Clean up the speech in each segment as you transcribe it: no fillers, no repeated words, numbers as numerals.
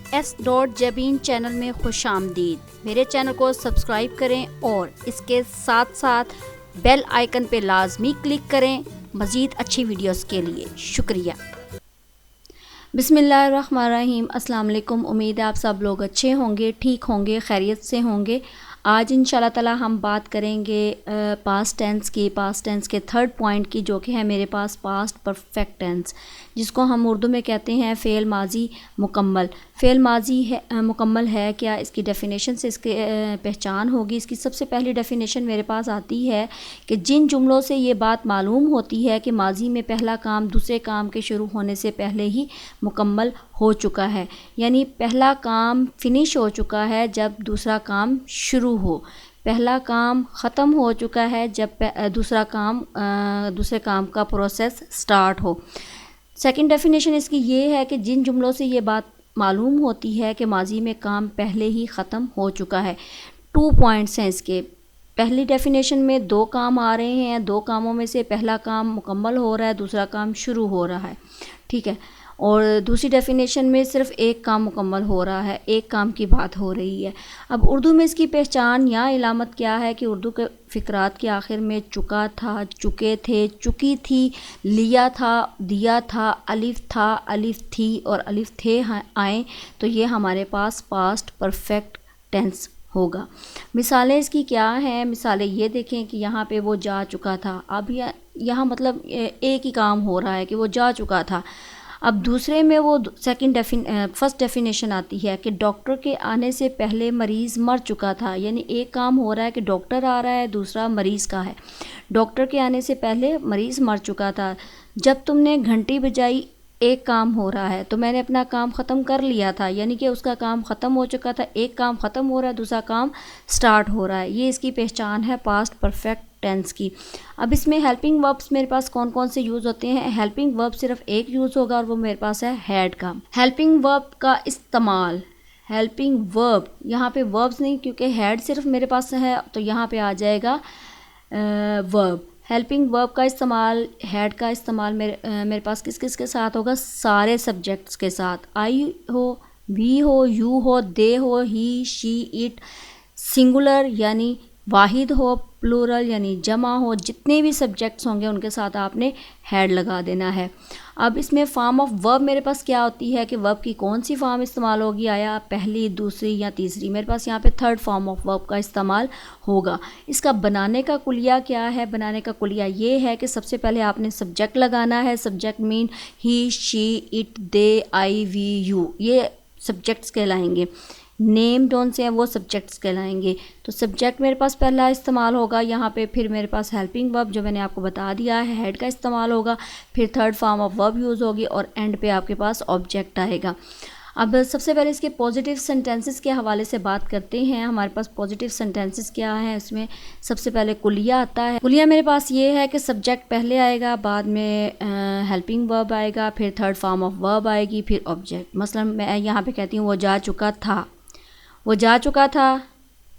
S.Jabin channel में खुशामदीद। मेरे channel को सब्सक्राइब करें और इसके साथ साथ बेल आइकन पे लाजमी क्लिक करें मज़ीद अच्छी वीडियोस के लिए। शुक्रिया। बिस्मिल्लाहिर्रहमानिर्रहीम। अस्सलाम वालेकुम। उम्मीद है आप सब लोग अच्छे होंगे, ठीक होंगे, खैरियत से होंगे। आज इंशाल्लाह ताला हम बात करेंगे पास्ट टेंस की, पास्ट टेंस के थर्ड पॉइंट की, जो कि है मेरे पास पास्ट परफेक्ट टेंस, जिसको हम उर्दू में कहते हैं फ़ेल माजी मुकम्मल। फ़ेल माजी है मुकम्मल है क्या, इसकी डेफिनेशन से इसकी पहचान होगी। इसकी सबसे पहली डेफिनेशन मेरे पास आती है कि जिन जुमलों से ये बात मालूम होती है कि माजी में पहला काम दूसरे काम के शुरू होने से पहले ही मुकम्मल हो चुका है, यानी पहला काम फिनिश हो चुका है जब दूसरा काम शुरू हो, पहला काम ख़त्म हो चुका है जब दूसरा काम दूसरे काम का प्रोसेस स्टार्ट हो। सेकंड डेफिनेशन इसकी ये है कि जिन जुमलों से ये बात मालूम होती है कि माजी में काम पहले ही ख़त्म हो चुका है। 2 पॉइंट्स हैं इसके। पहली डेफिनेशन में 2 काम आ रहे हैं, 2 कामों में से पहला काम मुकम्मल हो रहा है, दूसरा काम शुरू हो रहा है, ठीक है। और दूसरी डेफिनेशन में सिर्फ एक काम मुकम्मल हो रहा है, एक काम की बात हो रही है। अब उर्दू में इसकी पहचान या इलामत क्या है कि उर्दू के फ़िक्रात के आखिर में चुका था, चुके थे, चुकी थी, लिया था, दिया था, अलिफ था, अलिफ थी और अलिफ थे आए तो ये हमारे पास पास्ट परफेक्ट टेंस होगा। मिसालें इसकी क्या हैं? मिसालें ये देखें कि यहाँ पे वो जा चुका था। अब यहाँ मतलब एक ही काम हो रहा है कि वो जा चुका था। अब दूसरे में वो फर्स्ट डेफिनेशन आती है कि डॉक्टर के आने से पहले मरीज़ मर चुका था, यानी एक काम हो रहा है कि डॉक्टर आ रहा है, दूसरा मरीज़ का है। डॉक्टर के आने से पहले मरीज़ मर चुका था। जब तुमने घंटी बजाई एक काम हो रहा है, तो मैंने अपना काम ख़त्म कर लिया था, यानी कि उसका काम ख़त्म हो चुका था। एक काम ख़त्म हो रहा है, दूसरा काम स्टार्ट हो रहा है। ये इसकी पहचान है पास्ट परफेक्ट टेंस की। अब इसमें हेल्पिंग वर्ब्स मेरे पास कौन कौन से यूज़ होते हैं? हेल्पिंग वर्ब सिर्फ एक यूज़ होगा और वो मेरे पास है हैड का। हेल्पिंग वर्ब का इस्तेमाल, हेल्पिंग वर्ब, यहाँ पे वर्ब्स नहीं क्योंकि हैड सिर्फ मेरे पास है, तो यहाँ पे आ जाएगा वर्ब। हेल्पिंग वर्ब का इस्तेमाल, हेड का इस्तेमाल मेरे पास किस किस के साथ होगा? सारे सब्जेक्ट्स के साथ। आई हो, वी हो, यू हो, दे हो, ही, शी, इट, सिंगुलर यानी वाहिद हो, प्लूरल यानी जमा हो, जितने भी सब्जेक्ट्स होंगे उनके साथ आपने हैड लगा देना है। अब इसमें फॉर्म ऑफ वर्ब मेरे पास क्या होती है कि वर्ब की कौन सी फॉर्म इस्तेमाल होगी, आया पहली, दूसरी या तीसरी? मेरे पास यहाँ पे थर्ड फॉर्म ऑफ वर्ब का इस्तेमाल होगा। इसका बनाने का कुलिया क्या है? बनाने का कुलिया ये है कि सबसे पहले आपने सब्जेक्ट लगाना है। Subject mean he, she, it, they, I, we, you, ये सब्जेक्ट्स कहलाएंगे। नेम कौन से हैं? वो सब्जेक्ट्स कहलाएंगे। तो सब्जेक्ट मेरे पास पहला इस्तेमाल होगा यहाँ पे। फिर मेरे पास हेल्पिंग वर्ब जो मैंने आपको बता दिया है, हेड का इस्तेमाल होगा। फिर third form of verb use होगी और एंड पे आपके पास ऑब्जेक्ट आएगा। अब सबसे पहले इसके पॉजिटिव सेंटेंसेस के हवाले से बात करते हैं। हमारे पास पॉजिटिव सेंटेंसेस क्या है? इसमें सबसे पहले कुलिया आता है। कुलिया मेरे पास ये है कि सब्जेक्ट पहले आएगा, बाद में हेल्पिंग वर्ब आएगा, फिर थर्ड फॉर्म ऑफ वर्ब आएगी, फिर ऑब्जेक्ट। मसलन मैं यहाँ पे कहती हूँ वो जा चुका था, वो जा चुका था,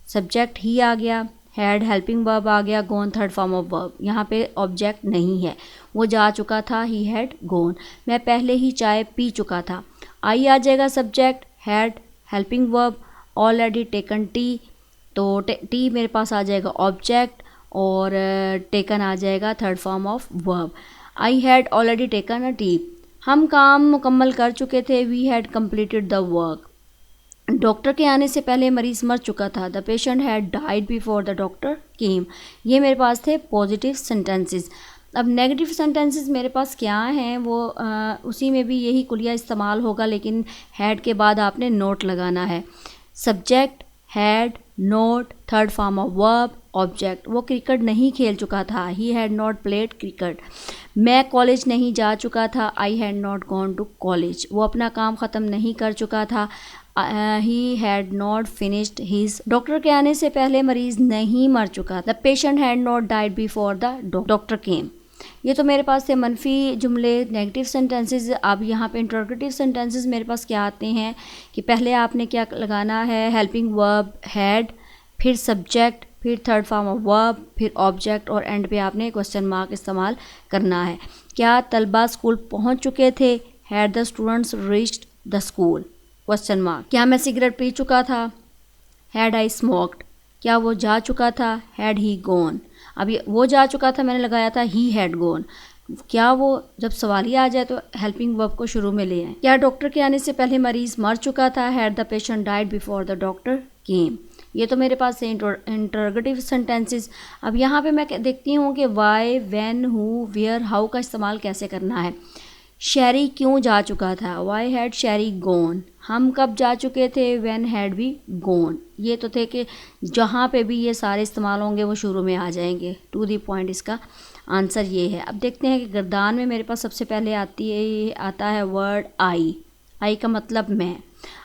सब्जेक्ट ही आ गया, हैड हेल्पिंग वर्ब आ गया, गोन थर्ड फॉर्म ऑफ वर्ब। यहाँ पे ऑब्जेक्ट नहीं है। वो जा चुका था, ही हैड गोन। मैं पहले ही चाय पी चुका था, आई आ जाएगा subject, had helping verb, already taken tea, तो टी मेरे पास आ जाएगा ऑब्जेक्ट और टेकन आ जाएगा third form of verb. I had already taken a tea, हम काम मुकम्मल कर चुके थे, we had completed the work. Doctor के आने से पहले मरीज़ मर चुका था, the patient had died before the doctor came. ये मेरे पास थे पॉजिटिव सेंटेंसेस। अब नेगेटिव सेंटेंसेस मेरे पास क्या हैं? वो उसी में भी यही कुलिया इस्तेमाल होगा, लेकिन हैड के बाद आपने नोट लगाना है। Subject, had, not, third form of verb, object. वो क्रिकेट नहीं खेल चुका था, he had not played cricket. मैं कॉलेज नहीं जा चुका था, I had not gone to college. वो अपना काम ख़त्म नहीं कर चुका था, he had not finished his. Doctor के आने से पहले मरीज़ नहीं मर चुका, the patient had not died before the doctor came. ये तो मेरे पास थे मनफी जुमले, नेगेटिव सेंटेंसेस। अब यहाँ पे इंटरोगेटिव सेंटेंसेस मेरे पास क्या आते हैं कि पहले आपने क्या लगाना है? हेल्पिंग वर्ब, हैड, फिर सब्जेक्ट, फिर थर्ड फॉर्म ऑफ वर्ब, फिर ऑब्जेक्ट और एंड पे आपने क्वेश्चन मार्क इस्तेमाल करना है। क्या तलबा स्कूल पहुँच चुके थे? Had the students reached the school. Question mark. क्या मैं सिगरेट पी चुका था? Had I smoked. क्या वो जा चुका था? Had he gone. अभी वो जा चुका था मैंने लगाया था ही हैड गॉन। क्या वो, जब सवालिया आ जाए तो हेल्पिंग वर्ब को शुरू में ले आए। क्या डॉक्टर के आने से पहले मरीज मर चुका था? Had the patient died before the doctor came. ये तो मेरे पास है इंटरोगेटिव सेंटेंसेस। अब यहाँ पे मैं देखती हूँ कि why, when, who, where, how का इस्तेमाल कैसे करना है। शैरी क्यों जा चुका था? Why had Sherry gone. हम कब जा चुके थे? When had we gone. ये तो थे कि जहाँ पे भी ये सारे इस्तेमाल होंगे वो शुरू में आ जाएंगे। टू दी पॉइंट इसका आंसर ये है। अब देखते हैं कि गर्दान में मेरे पास सबसे पहले आता है वर्ड आई। आई का मतलब मैं।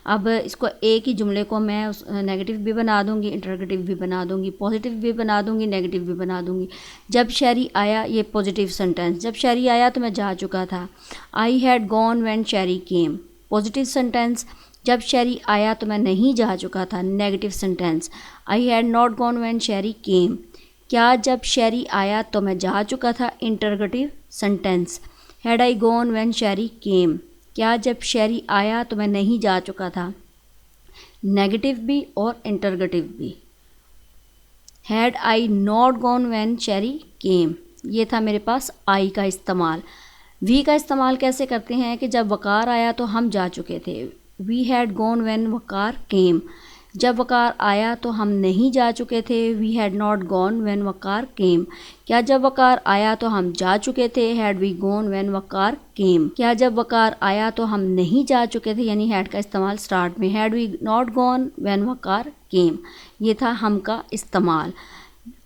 अब इसको एक ही जुमले को मैं उस नेगेटिव भी बना दूंगी, इंटरोगेटिव भी बना दूंगी, पॉजिटिव भी बना दूंगी, नेगेटिव भी बना दूंगी। जब शैरी आया, ये पॉजिटिव सेंटेंस। जब शैरी आया तो मैं जा चुका था। I had gone when Sherry came, positive sentence. जब शैरी आया तो मैं नहीं जा चुका था, negative sentence. I had not gone when Sherry came. क्या जब शैरी आया तो मैं जा चुका था, interrogative sentence. Had I gone when Sherry came. क्या जब शैरी आया तो मैं नहीं जा चुका था, नेगेटिव भी और इंटरोगेटिव भी। Had I not gone when Sherry came, ये था मेरे पास आई का इस्तेमाल। वी का इस्तेमाल कैसे करते हैं कि जब वकार आया तो हम जा चुके थे। We had gone when Waqar came. जब वकार आया तो हम नहीं जा चुके थे। We had not gone when Waqar came. क्या जब वकार आया तो हम जा चुके थे? Had we gone when Waqar came. क्या जब वकार आया तो हम नहीं जा चुके थे, यानी हैड का इस्तेमाल स्टार्ट में। Had we not gone when Waqar came, ये था हम का इस्तेमाल।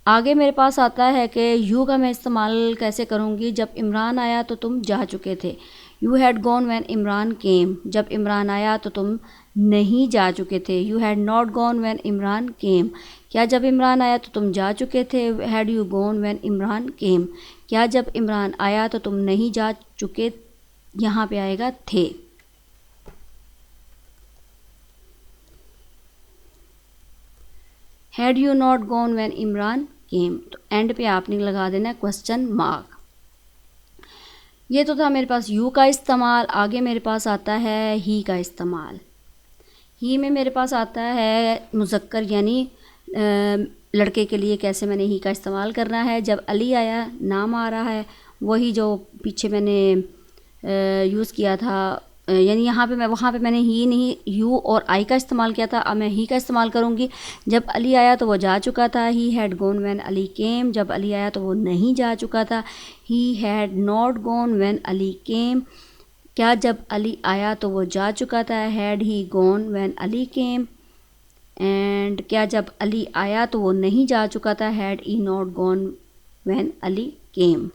आगे मेरे पास आता है कि यू का मैं इस्तेमाल कैसे करूँगी। जब इमरान आया तो तुम जा चुके थे। You had gone when Imran came. जब इमरान आया तो तुम नहीं जा चुके थे। You had not gone when Imran came. क्या जब इमरान आया तो तुम जा चुके थे? Had you gone when Imran came. क्या जब इमरान आया तो तुम नहीं जा चुके, यहाँ पे आएगा थे। Had you not gone when Imran came, तो एंड पे आपने लगा देना क्वेश्चन मार्क। ये तो था मेरे पास यू का इस्तेमाल। आगे मेरे पास आता है ही का इस्तेमाल। ही में मेरे पास आता है मुज़क्कर, यानी लड़के के लिए कैसे मैंने ही का इस्तेमाल करना है। जब अली आया, नाम आ रहा है, वही जो पीछे मैंने यूज़ किया था, यानी वहाँ पे मैंने ही नहीं, यू और आई का इस्तेमाल किया था। अब मैं ही का इस्तेमाल करूँगी। जब अली आया तो वो जा चुका था। He had gone when Ali came. जब अली आया तो वो नहीं जा चुका था। He had not gone when Ali came. क्या जब अली आया तो वो जा चुका था। Had he gone when Ali came. And क्या जब अली आया तो वो नहीं जा चुका था। Had he not gone when Ali came.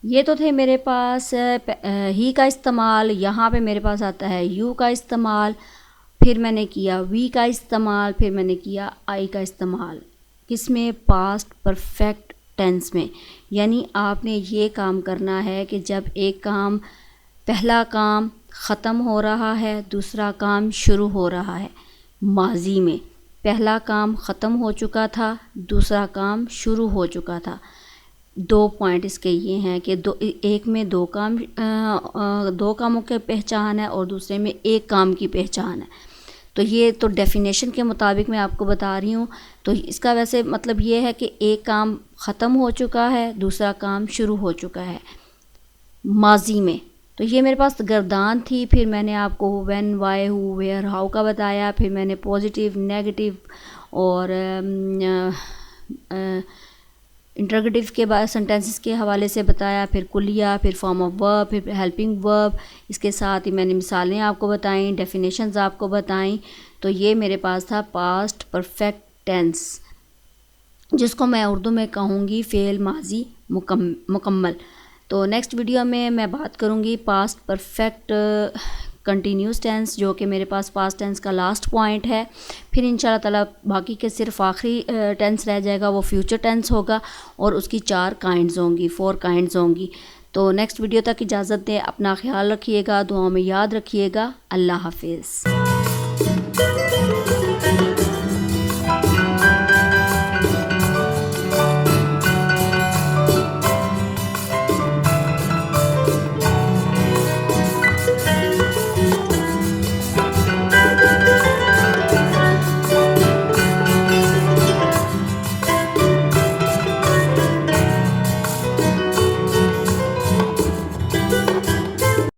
ये तो थे मेरे पास ही का इस्तेमाल। यहाँ पे मेरे पास आता है यू का इस्तेमाल, फिर मैंने किया वी का इस्तेमाल, फिर मैंने किया आई का इस्तेमाल। किसमें? पास्ट परफेक्ट टेंस में। यानी आपने ये काम करना है कि जब एक काम, पहला काम ख़त्म हो रहा है, दूसरा काम शुरू हो रहा है। माजी में पहला काम ख़त्म हो चुका था, दूसरा काम शुरू हो चुका था। 2 पॉइंट इसके ये हैं कि एक में दो कामों की पहचान है और दूसरे में एक काम की पहचान है। तो ये तो डेफिनेशन के मुताबिक मैं आपको बता रही हूँ। तो इसका वैसे मतलब ये है कि एक काम ख़त्म हो चुका है, दूसरा काम शुरू हो चुका है माजी में। तो ये मेरे पास गर्दान थी। फिर मैंने आपको when, why, who, where, how का बताया। फिर मैंने पॉजिटिव, नेगेटिव और इंटरोगेटिव के बाद सेंटेंसेस के हवाले से बताया। फिर कुलिया, फिर फॉर्म ऑफ वर्ब, फिर हेल्पिंग वर्ब। इसके साथ ही मैंने मिसालें आपको बताईं, डेफिनेशंस आपको बताईं। तो ये मेरे पास था पास्ट परफेक्ट टेंस, जिसको मैं उर्दू में कहूँगी फ़ेल माजी मुकम्मल। तो नेक्स्ट वीडियो में मैं बात करूँगी पास्ट परफेक्ट कंटिन्यूस टेंस, जो कि मेरे पास पास्ट टेंस का लास्ट पॉइंट है। फिर इंशाल्लाह ताला बाकी के सिर्फ आखिरी टेंस रह जाएगा, वो फ्यूचर टेंस होगा और उसकी 4 काइंड्स होंगी, 4 काइंड्स होंगी। तो नेक्स्ट वीडियो तक इजाज़त दें। अपना ख्याल रखिएगा, दुआओं में याद रखिएगा। अल्लाह हाफिज़।